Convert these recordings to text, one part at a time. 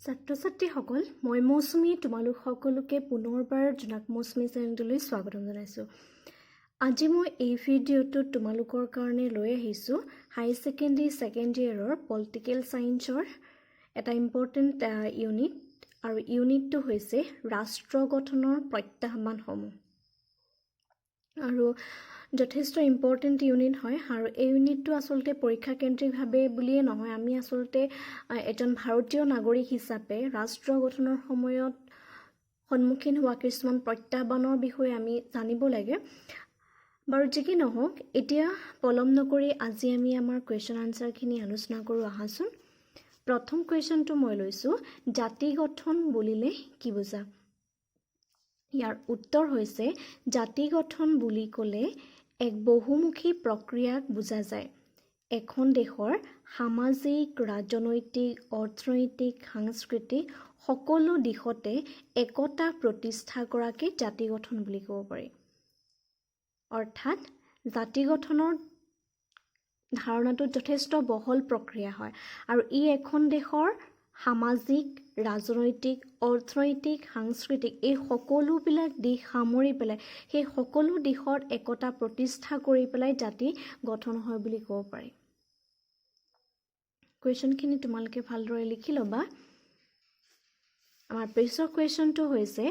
ছাত্ৰ-ছাত্ৰীসকল, মই মৌচুমী তোমালোক সকলোকে পুনৰবাৰ জোনাক মৌচুমী চেনেললৈ স্বাগতম জনাইছোঁ। আজি মই এই ভিডিঅ'টোত তোমালোকৰ কাৰণে লৈ আহিছোঁ হাই ছেকেণ্ডেৰী ছেকেণ্ড ইয়েৰৰ পলিটিকেল ছায়েন্সৰ এটা ইম্পৰ্টেণ্ট ইউনিট, আৰু ইউনিটটো হৈছে ৰাষ্ট্ৰ গঠনৰ প্ৰত্যাহ্বানসমূহ। আৰু যথেষ্ট ইম্পৰ্টেণ্ট ইউনিট হয়, আৰু এই ইউনিটটো আচলতে পৰীক্ষা কেন্দ্ৰিকভাৱে বুলিয়ে নহয়, আমি আচলতে এজন ভাৰতীয় নাগৰিক হিচাপে ৰাষ্ট্ৰ গঠনৰ সময়ত সন্মুখীন হোৱা কিছুমান প্ৰত্যাহ্বানৰ বিষয়ে আমি জানিব লাগে। বাৰু যি কি নহওক, এতিয়া পলম নকৰি আজি আমি আমাৰ কুৱেশ্যন আনচাৰখিনি আলোচনা কৰোঁ আহাচোন। প্ৰথম কুৱেশ্যনটো মই লৈছোঁ, জাতি গঠন বুলিলে কি বুজা? ইয়াৰ উত্তৰ হৈছে, জাতি গঠন বুলি ক'লে এক বহুমুখী প্ৰক্ৰিয়াক বুজা যায়। এখন দেশৰ সামাজিক, ৰাজনৈতিক, অৰ্থনৈতিক, সাংস্কৃতিক সকলো দিশতে একতা প্ৰতিষ্ঠা কৰাকে জাতি গঠন বুলি ক'ব পাৰি। অৰ্থাৎ জাতি গঠনৰ ধাৰণাটো যথেষ্ট বহল প্ৰক্ৰিয়া হয়, আৰু ই এখন দেশৰ সামাজিক, ৰাজনৈতিক, অৰ্থনৈতিক, সাংস্কৃতিক এই সকলোবিলাক দিশ সামৰি পেলাই সেই সকলো দিশত একতা প্ৰতিষ্ঠা কৰি পেলাই জাতি গঠন হয় বুলি ক'ব পাৰি। কুৱেশ্যনখিনি তোমালোকে ভালদৰে লিখি ল'বা। আমাৰ পিছৰ কুৱেশ্যনটো হৈছে,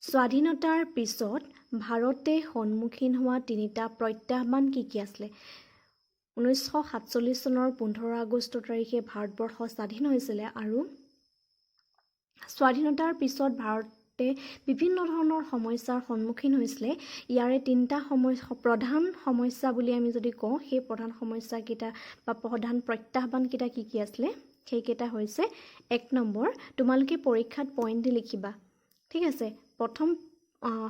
স্বাধীনতাৰ পিছত ভাৰতে সন্মুখীন হোৱা তিনিটা প্ৰত্যাহ্বান কি কি আছিলে? 1947 চনৰ 15 আগষ্ট তাৰিখে ভাৰতবৰ্ষ স্বাধীন হৈছিলে, আৰু স্বাধীনতাৰ পিছত ভাৰতে বিভিন্ন ধৰণৰ সমস্যাৰ সন্মুখীন হৈছিলে। ইয়াৰে তিনিটা প্ৰধান সমস্যা বুলি আমি যদি কওঁ, সেই প্ৰধান সমস্যাকেইটা বা প্ৰধান প্ৰত্যাহ্বানকেইটা কি কি আছিলে? সেইকেইটা হৈছে, 1 নম্বৰ, তোমালোকে পৰীক্ষাত পইণ্ট দি লিখিবা, ঠিক আছে। প্ৰথম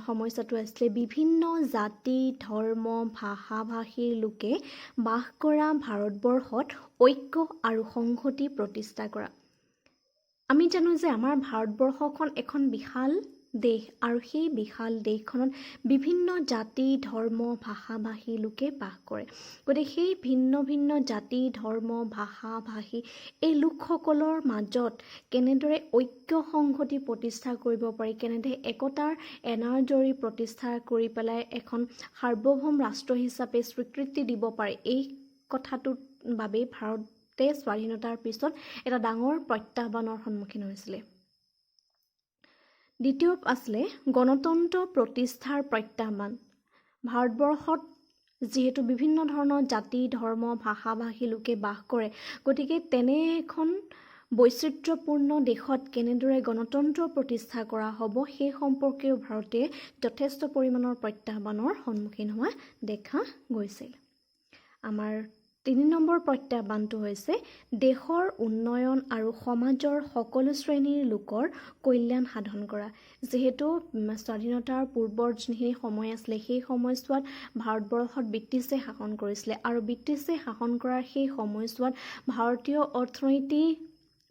সমস্যাটো আছিলে, বিভিন্ন জাতি, ধৰ্ম, ভাষা ভাষীৰ লোকে বাস কৰা ভাৰতবৰ্ষত ঐক্য আৰু সংহতি প্ৰতিষ্ঠা কৰা। আমি জানো যে আমাৰ ভাৰতবৰ্ষখন এখন বিশাল দেশ, আৰু সেই বিশাল দেশখনত বিভিন্ন জাতি, ধৰ্ম, ভাষা ভাষী লোকে বাস কৰে। গতিকে সেই ভিন্ন ভিন্ন জাতি, ধৰ্ম, ভাষা ভাষী এই লোকসকলৰ মাজত কেনেদৰে ঐক্য সংহতি প্ৰতিষ্ঠা কৰিব পাৰি, কেনেদৰে একতাৰ এনাজৰী প্ৰতিষ্ঠা কৰি পেলাই এখন সাৰ্বভৌম ৰাষ্ট্ৰ হিচাপে স্বীকৃতি দিব পাৰে, এই কথাটোৰ বাবেই ভাৰতে স্বাধীনতাৰ পিছত এটা ডাঙৰ প্ৰত্যাহ্বানৰ সন্মুখীন হৈছিলে। দ্বিতীয় আছিলে গণতন্ত্ৰ প্ৰতিষ্ঠাৰ প্ৰত্যাহ্বান। ভাৰতবৰ্ষত যিহেতু বিভিন্ন ধৰণৰ জাতি, ধৰ্ম, ভাষা ভাষী লোকে বাস কৰে, গতিকে তেনে এখন বৈচিত্ৰ্যপূৰ্ণ দেশত কেনেদৰে গণতন্ত্ৰ প্ৰতিষ্ঠা কৰা হ'ব, সেই সম্পৰ্কেও ভাৰতে যথেষ্ট পৰিমাণৰ প্ৰত্যাহ্বানৰ সন্মুখীন হোৱা দেখা গৈছিল। আমাৰ 3 নম্বৰ প্ৰত্যাহ্বানটো হৈছে, দেশৰ উন্নয়ন আৰু সমাজৰ সকলো শ্ৰেণীৰ লোকৰ কল্যাণ সাধন কৰা। যিহেতু স্বাধীনতাৰ পূৰ্বৰ যিখিনি সময় আছিলে, সেই সময়ছোৱাত ভাৰতবৰ্ষত ব্ৰিটিছে শাসন কৰিছিলে, আৰু ব্ৰিটিছে শাসন কৰাৰ সেই সময়ছোৱাত ভাৰতীয় অৰ্থনীতি,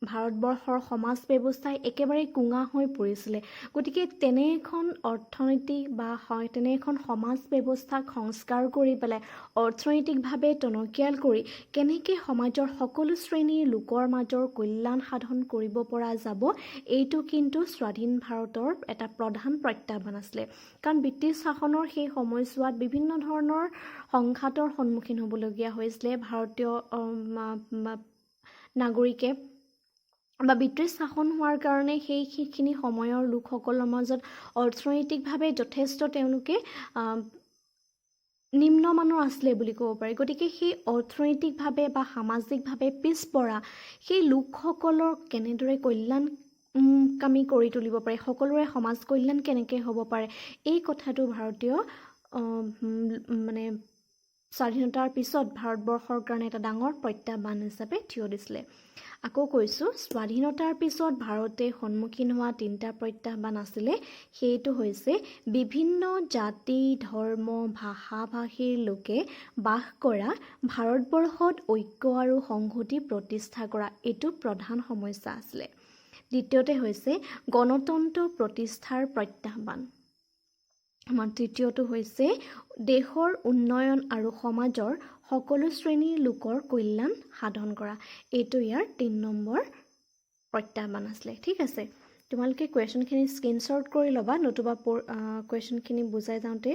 ভাৰতবৰ্ষৰ সমাজ ব্যৱস্থাই একেবাৰে কুঙা হৈ পৰিছিলে। গতিকে তেনে এখন অৰ্থনীতি বা তেনে এখন সমাজ ব্যৱস্থাক সংস্কাৰ কৰি পেলাই অৰ্থনৈতিকভাৱে টনকিয়াল কৰি কেনেকৈ সমাজৰ সকলো শ্ৰেণীৰ লোকৰ মাজৰ কল্যাণ সাধন কৰিব পৰা যাব, এইটো কিন্তু স্বাধীন ভাৰতৰ এটা প্ৰধান প্ৰত্যাহ্বান আছিলে। কাৰণ ব্ৰিটিছ শাসনৰ সেই সময়ছোৱাত বিভিন্ন ধৰণৰ সংঘাতৰ সন্মুখীন হ'বলগীয়া হৈছিলে ভাৰতীয় নাগৰিকে, বা ব্ৰিটিছ শাসন হোৱাৰ কাৰণে সেইখিনি সময়ৰ লোকসকলৰ মাজত অৰ্থনৈতিকভাৱে যথেষ্ট তেওঁলোকে নিম্নমানৰ আছিলে বুলি ক'ব পাৰি। গতিকে সেই অৰ্থনৈতিকভাৱে বা সামাজিকভাৱে পিছপৰা সেই লোকসকলৰ কেনেদৰে কল্যাণকামী কৰি তুলিব পাৰে, সকলোৰে সমাজ কল্যাণ কেনেকৈ হ'ব পাৰে, এই কথাটো ভাৰতীয় স্বাধীনতাৰ পিছত ভাৰতবৰ্ষৰ কাৰণে এটা ডাঙৰ প্ৰত্যাহ্বান হিচাপে থিয় দিছিলে। আকৌ কৈছোঁ, স্বাধীনতাৰ পিছত ভাৰতে সন্মুখীন হোৱা 3টা প্ৰত্যাহ্বান আছিলে, সেইটো হৈছে বিভিন্ন জাতি, ধৰ্ম, ভাষা ভাষীৰ লোকে বাস কৰা ভাৰতবৰ্ষত ঐক্য আৰু সংহতি প্ৰতিষ্ঠা কৰা, এইটো প্ৰধান সমস্যা আছিলে। দ্বিতীয়তে হৈছে গণতন্ত্ৰ প্ৰতিষ্ঠাৰ প্ৰত্যাহ্বান। আমাৰ তৃতীয়টো হৈছে দেশৰ উন্নয়ন আৰু সমাজৰ সকলো শ্ৰেণীৰ লোকৰ কল্যাণ সাধন কৰা, এইটো ইয়াৰ 3 নম্বৰ প্ৰত্যাহ্বান আছিলে ঠিক আছে তোমালোকে কুৱেশ্যনখিনি স্ক্ৰীনশ্বট কৰি ল'বা নতুবা কুৱেশ্যনখিনি বুজাই যাওঁতে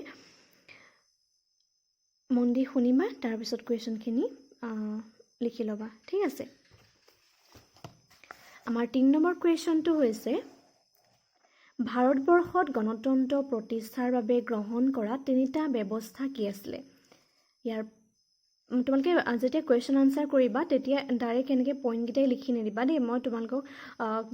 মন দি শুনিবা তাৰপিছত কুৱেশ্যনখিনি লিখি ল'বা ঠিক আছে আমাৰ ৩ নম্বৰ কুৱেশ্যনটো হৈছে ভাৰতবৰ্ষত গণতন্ত্ৰ প্ৰতিষ্ঠাৰ বাবে গ্ৰহণ কৰা ৩টা ব্যৱস্থা কি আছিলে ইয়াৰ তোমালোকে যেতিয়া কুৱেশ্যন আনসাৰ কৰিবা তেতিয়া ডাইৰেক্ট এনেকৈ পইণ্টকেইটাই লিখি নিদিবা দেই মই তোমালোকক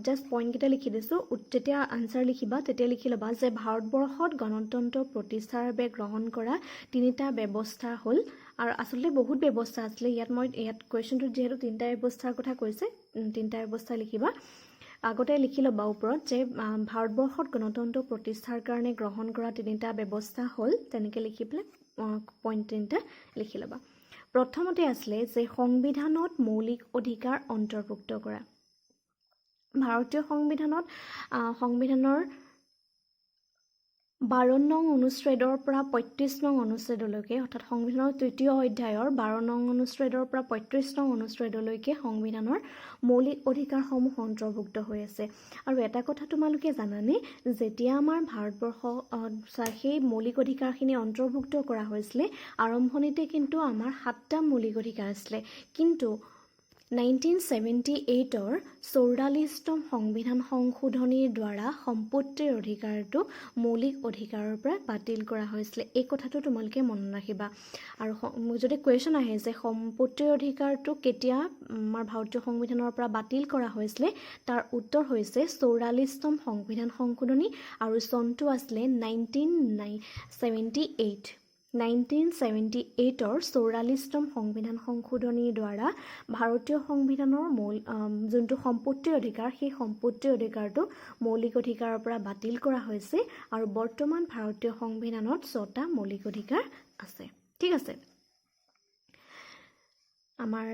জাষ্ট পইণ্টকেইটা লিখি দিছোঁ যেতিয়া আনসাৰ লিখিবা তেতিয়া লিখি ল'বা যে ভাৰতবৰ্ষত গণতন্ত্ৰ প্ৰতিষ্ঠাৰ বাবে গ্ৰহণ কৰা ৩টা ব্যৱস্থা হ'ল আৰু আচলতে বহুত ব্যৱস্থা আছিলে ইয়াত কুৱেশ্যনটোত যিহেতু ৩টা ব্যৱস্থাৰ কথা কৈছে ৩টা ব্যৱস্থা লিখিবা আগতে লিখি ল'বা ওপৰত যে ভাৰতবৰ্ষত গণতন্ত্ৰ প্ৰতিষ্ঠাৰ কাৰণে গ্ৰহণ কৰা ৩টা ব্যৱস্থা হ'ল তেনেকৈ লিখি পেলাই পইণ্ট 3টা লিখি ল'বা প্ৰথমতে আছিলে যে সংবিধানত মৌলিক অধিকাৰ অন্তৰ্ভুক্ত কৰা ভাৰতীয় সংবিধানৰ 12 নং অনুচ্ছেদৰ পৰা 35 নং অনুচ্ছেদলৈকে অৰ্থাৎ সংবিধানৰ ৩য় অধ্যায়ৰ 12 নং অনুচ্ছেদৰ পৰা 35 নং অনুচ্ছেদলৈকে সংবিধানৰ মৌলিক অধিকাৰসমূহ অন্তৰ্ভুক্ত হৈ আছে আৰু এটা কথা তোমালোকে জানানে যেতিয়া আমাৰ ভাৰতবৰ্ষ সেই মৌলিক অধিকাৰখিনি অন্তৰ্ভুক্ত কৰা হৈছিলে আৰম্ভণিতে কিন্তু আমাৰ 7টা মৌলিক অধিকাৰ আছিলে কিন্তু 1978ৰ 44তম সংবিধান সংশোধনীৰ দ্বাৰা সম্পত্তিৰ অধিকাৰটো মৌলিক অধিকাৰৰ পৰা বাতিল কৰা হৈছিলে এই কথাটো তোমালোকে মনত ৰাখিবা আৰু যদি কুৱেশ্যন আহে যে সম্পত্তিৰ অধিকাৰটো কেতিয়া আমাৰ ভাৰতীয় সংবিধানৰ পৰা বাতিল কৰা হৈছিলে তাৰ উত্তৰ হৈছে 44তম সংবিধান সংশোধনী আৰু চনটো আছিলে 1978 1978ৰ 44তম সংবিধান সংশোধনীৰ দ্বাৰা ভাৰতীয় সংবিধানৰ যোনটো সম্পত্তিৰ অধিকাৰ সেই সম্পত্তিৰ অধিকাৰটো মৌলিক অধিকাৰৰ পৰা বাতিল কৰা হৈছে আৰু বৰ্তমান ভাৰতীয় সংবিধানত 6টা মৌলিক অধিকাৰ আছে ঠিক আছে আমাৰ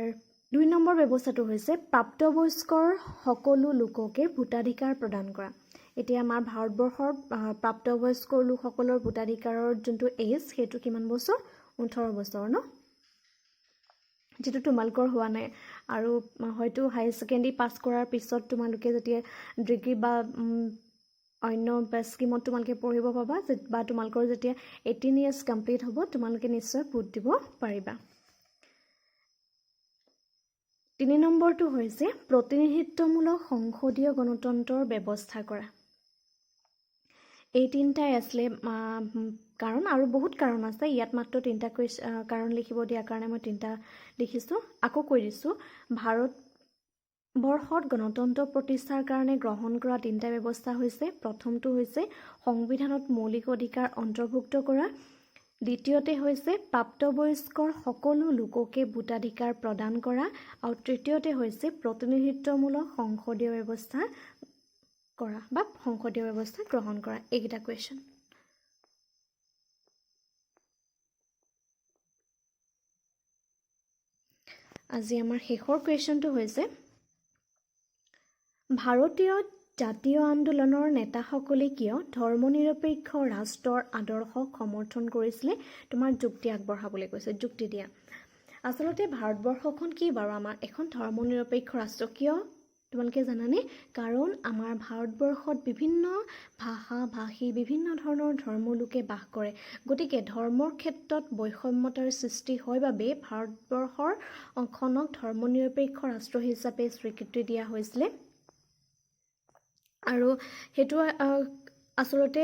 2 নম্বৰ ব্যৱস্থাটো হৈছে প্ৰাপ্তবয়স্কৰ সকলো লোককে ভোটাধিকাৰ প্ৰদান কৰা এতিয়া আমাৰ ভাৰতবৰ্ষৰ প্ৰাপ্তবয়স্ক লোকসকলৰ ভোটাধিকাৰৰ যোনটো এজ সেইটো কিমান বছৰ 18 বছৰ ন যেটো তোমালোকৰ হোৱা নাই আৰু হয়তো হাই সেকেন্ডাৰী পাস কৰাৰ পিছত তোমালোকে যেতিয়া ডিগ্ৰী বা অন্য স্কিমত তোমালোকে পঢ়িব পাবা বা তোমালোকৰ যেতিয়া 18 ইয়াৰ্স কমপ্লিট হ'ব তোমালোকে নিশ্চয় ভোট দিব পাৰিবা 3 নম্বৰটো হৈছে প্ৰতিনিধিত্বমূলক সংসদীয় গণতন্ত্ৰৰ ব্যৱস্থা কৰা এই 3টাই আছিলে কাৰণ আৰু বহুত কাৰণ আছে ইয়াত মাত্ৰ 3টা কাৰণ লিখিব দিয়াৰ কাৰণে মই 3টা লিখিছোঁ আকৌ কৈ দিছোঁ ভাৰতবৰ্ষত গণতন্ত্ৰ প্ৰতিষ্ঠাৰ কাৰণে গ্ৰহণ কৰা 3টা ব্যৱস্থা হৈছে প্ৰথমটো হৈছে সংবিধানত মৌলিক অধিকাৰ অন্তৰ্ভুক্ত কৰা দ্বিতীয়তে হৈছে প্ৰাপ্তবয়স্কৰ সকলো লোককে ভোটাধিকাৰ প্ৰদান কৰা আৰু তৃতীয়তে হৈছে প্ৰতিনিধিত্বমূলক সংসদীয় ব্যৱস্থা কৰা বা সংসদীয় ব্যৱস্থা গ্ৰহণ কৰা এইকেইটা কুৱেশ্যন আজি আমাৰ শেষৰ কুৱেশ্যনটো হৈছে ভাৰতীয় জাতীয় আন্দোলনৰ নেতাসকলে কিয় ধৰ্মনিৰপেক্ষ ৰাষ্ট্ৰৰ আদৰ্শক সমৰ্থন কৰিছিলে তোমাৰ যুক্তি আগবঢ়াবলৈ কৈছে যুক্তি দিয়া আচলতে ভাৰতবৰ্ষখন কি বাৰু আমাৰ এখন ধৰ্মনিৰপেক্ষ ৰাষ্ট্ৰ কিয় তোমালোকে জানানে কাৰণ আমাৰ ভাৰতবৰ্ষত বিভিন্ন ভাষা ভাষী বিভিন্ন ধৰণৰ ধৰ্মলোকে বাস কৰে গতিকে ধৰ্মৰ ক্ষেত্ৰত বৈষম্যতাৰ সৃষ্টি হয় বাবে ভাৰতবৰ্ষৰ খনক ধৰ্মনিৰপেক্ষ ৰাষ্ট্ৰ হিচাপে স্বীকৃতি দিয়া হৈছিলে আৰু হেতু আসলতে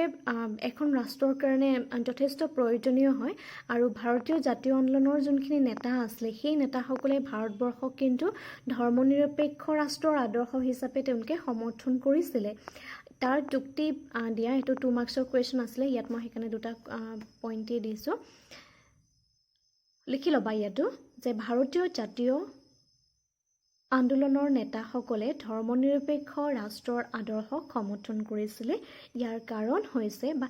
এখন ৰাষ্ট্ৰৰ কাৰণে যথেষ্ট প্ৰয়োজনীয় হয় আৰু ভাৰতীয় জাতীয় আন্দোলনৰ যোনখিনি নেতা আছিল সেই নেতাসকলে ভাৰতবৰ্ষক কিন্তু ধৰ্মনিৰপেক্ষ ৰাষ্ট্ৰৰ আদৰ্শ হিচাপে তেওঁলোকে সমৰ্থন কৰিছিলে তাৰ যুক্তি দিয়া এটো 2 মাৰ্কছৰ কুৱেশ্যন আছিল ইয়াত মই সেইকাৰণে দুটা পইণ্টে দিছো লিখি লবা ইয়াতো যে ভাৰতীয় জাতীয় আন্দোলনৰ নেতাসকলে ধৰ্মনিৰপেক্ষ ৰাষ্ট্ৰৰ আদৰ্শক সমৰ্থন কৰিছিল ইয়াৰ কাৰণ হৈছে বা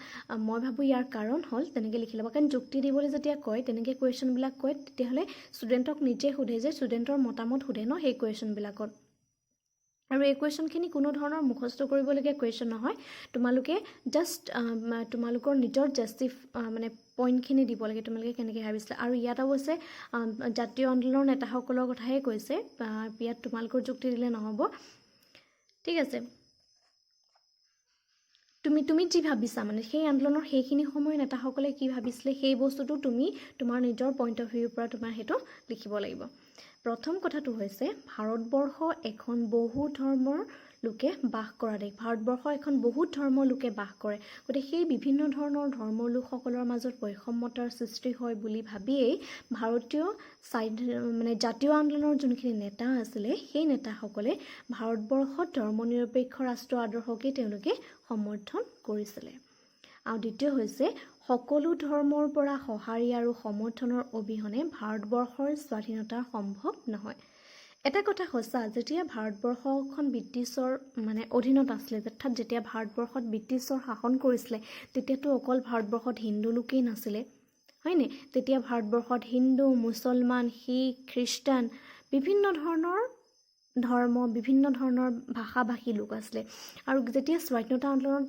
মই ভাবো ইয়াৰ কাৰণ হল তেনেকৈ লিখি লবা কাৰণ যুক্তি দিবলৈ যেতিয়া কয় তেনেকৈ কুৱেশ্যন বিলাক কয় তেতিয়াহলে ষ্টুডেণ্টক নিজে সোধে যে ষ্টুডেণ্টৰ মতামত সোধে ন সেই কুৱেশ্যন বিলাকত আৰু এই কুৱেশ্যনখিনি কোনো ধৰণৰ মুখস্থ কৰিবলগীয়া কুৱেশ্যন নহয় তোমালোকে জাষ্ট তোমালোকৰ নিজৰ জাস্টিফ মানে পইণ্টখিনি দিব লাগে তোমালোকে কেনেকৈ ভাবিছিলা আৰু ইয়াত অৱশ্যে জাতীয় আন্দোলনৰ নেতাসকলৰ কথাহে কৈছে ইয়াত তোমালোকৰ যুক্তি দিলে নহ'ব ঠিক আছে তুমি যি ভাবিছা মানে সেই আন্দোলনৰ সেইখিনি সময়ৰ নেতাসকলে কি ভাবিছিলে সেই বস্তুটো তুমি তোমাৰ নিজৰ পইণ্ট অফ ভিউৰ পৰা তোমাৰ সেইটো লিখিব লাগিব প্ৰথম কথাটো হৈছে ভাৰতবৰ্ষ এখন বহু ধৰ্মৰ লোকে বাস কৰা দেশ ভাৰতবৰ্ষ এখন বহুত ধৰ্মৰ লোকে বাস কৰে গতিকে সেই বিভিন্ন ধৰণৰ ধৰ্মৰ লোকসকলৰ মাজত বৈষম্যতাৰ সৃষ্টি হয় বুলি ভাবিয়েই ভাৰতীয় মানে জাতীয় আন্দোলনৰ যোনখিনি নেতা আছিলে সেই নেতাসকলে ভাৰতবৰ্ষত ধৰ্মনিৰপেক্ষ ৰাষ্ট্ৰ আদৰ্শকে তেওঁলোকে সমৰ্থন কৰিছিলে আৰু দ্বিতীয় হৈছে সকলো ধৰ্মৰ পৰা সঁহাৰি আৰু সমৰ্থনৰ অবিহনে ভাৰতবৰ্ষৰ স্বাধীনতা সম্ভৱ নহয় এটা কথা সঁচা যেতিয়া ভাৰতবৰ্ষখন ব্ৰিটিছৰ মানে অধীনত আছিলে অৰ্থাৎ যেতিয়া ভাৰতবৰ্ষত ব্ৰিটিছৰ শাসন কৰিছিলে তেতিয়াতো অকল ভাৰতবৰ্ষত হিন্দু লোকেই নাছিলে হয়নে তেতিয়া ভাৰতবৰ্ষত হিন্দু মুছলমান শিখ খ্ৰীষ্টান বিভিন্ন ধৰণৰ ধৰ্ম বিভিন্ন ধৰণৰ ভাষাভাষী লোক আছিলে আৰু যেতিয়া স্বাধীনতা আন্দোলন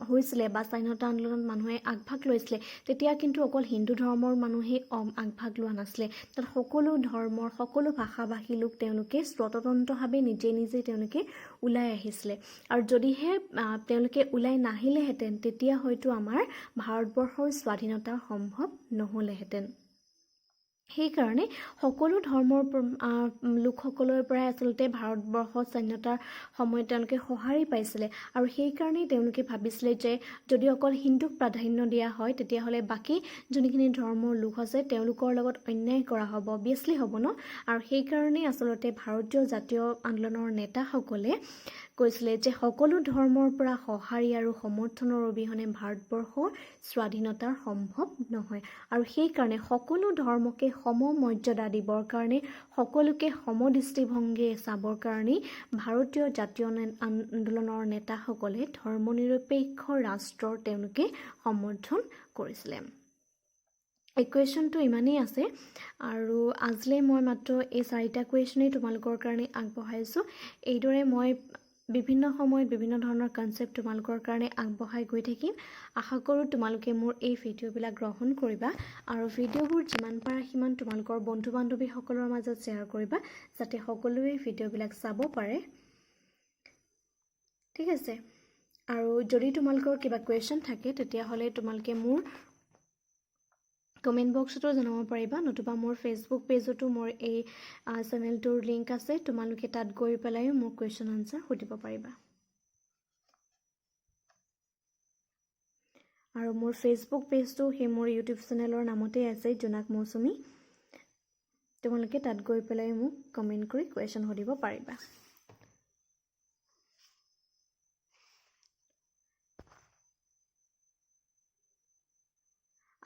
হৈছিলে বা স্বাধীনতা আন্দোলনত মানুহে আগভাগ লৈছিলে তেতিয়া কিন্তু অকল হিন্দু ধৰ্মৰ মানুহে আগভাগ লোৱা নাছিলে তাত সকলো ধৰ্মৰ সকলো ভাষাভাষী লোক তেওঁলোকে স্বতন্ত্ৰভাৱে নিজে তেওঁলোকে ওলাই আহিছিলে আৰু যদিহে তেওঁলোকে ওলাই নাহিলেহেঁতেন তেতিয়া হয়তো আমাৰ ভাৰতবৰ্ষৰ স্বাধীনতা সম্ভৱ নহ'লেহেঁতেন সেইকাৰণে সকলো ধৰ্মৰ লোকসকলৰ পৰাই আচলতে ভাৰতবৰ্ষৰ স্বাধীনতাৰ সময়ত তেওঁলোকে সঁহাৰি পাইছিলে আৰু সেইকাৰণেই তেওঁলোকে ভাবিছিলে যে যদি অকল হিন্দুক প্ৰাধান্য দিয়া হয় তেতিয়াহ'লে বাকী যোনখিনি ধৰ্মৰ লোক আছে তেওঁলোকৰ লগত অন্যায় কৰা হ'ব অবিয়াছলি হ'ব ন আৰু সেইকাৰণেই আচলতে ভাৰতীয় জাতীয় আন্দোলনৰ নেতাসকলে কৈছিলে যে সকলো ধৰ্মৰ পৰা সঁহাৰি আৰু সমৰ্থনৰ অবিহনে ভাৰতবৰ্ষৰ স্বাধীনতা সম্ভৱ নহয় আৰু সেইকাৰণে সকলো ধৰ্মকে সমমৰ্যাদা দিবৰ কাৰণে সকলোকে সমদৃষ্টিভংগীৰে চাবৰ কাৰণে ভাৰতীয় জাতীয় আন্দোলনৰ নেতাসকলে ধৰ্মনিৰপেক্ষ ৰাষ্ট্ৰৰ তেওঁলোকে সমৰ্থন কৰিছিলে এই কুৱেশ্যনটো ইমানেই আছে আৰু আজিলৈ মই মাত্ৰ এই 4টা কুৱেশ্যনেই তোমালোকৰ কাৰণে আগবঢ়াইছোঁ এইদৰে মই বিভিন্ন সময়ত বিভিন্ন ধৰণৰ কনচেপ্ট তোমালোকৰ কাৰণে আগবঢ়াই গৈ থাকিম আশা কৰোঁ তোমালোকে মোৰ এই ভিডিঅ'বিলাক গ্ৰহণ কৰিবা আৰু ভিডিঅ'বোৰ যিমান পাৰা সিমান তোমালোকৰ বন্ধু বান্ধৱীসকলৰ মাজত শ্বেয়াৰ কৰিবা যাতে সকলোৱে ভিডিঅ'বিলাক চাব পাৰে ঠিক আছে আৰু যদি তোমালোকৰ কিবা কুৱেশ্যন থাকে তেতিয়াহ'লে তোমালোকে মোৰ কমেণ্ট বক্সতো জনাব পাৰিবা নতুবা মোৰ ফেচবুক পেজতো মোৰ এই চেনেলটোৰ লিংক আছে তোমালোকে তাত গৈ পেলাই মোৰ কুৱেশ্যন আনসাৰ সুধিব পাৰিবা আৰু মোৰ ফেচবুক পেজটো সেই মোৰ ইউটিউব চেনেলৰ নামতেই আছে জোনাক মৌচুমী তোমালোকে তাত গৈ পেলাই মোক কমেণ্ট কৰি কুৱেশ্যন সুধিব পাৰিবা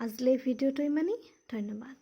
আজিলৈ ভিডিঅ'টো ইমানেই ধন্যবাদ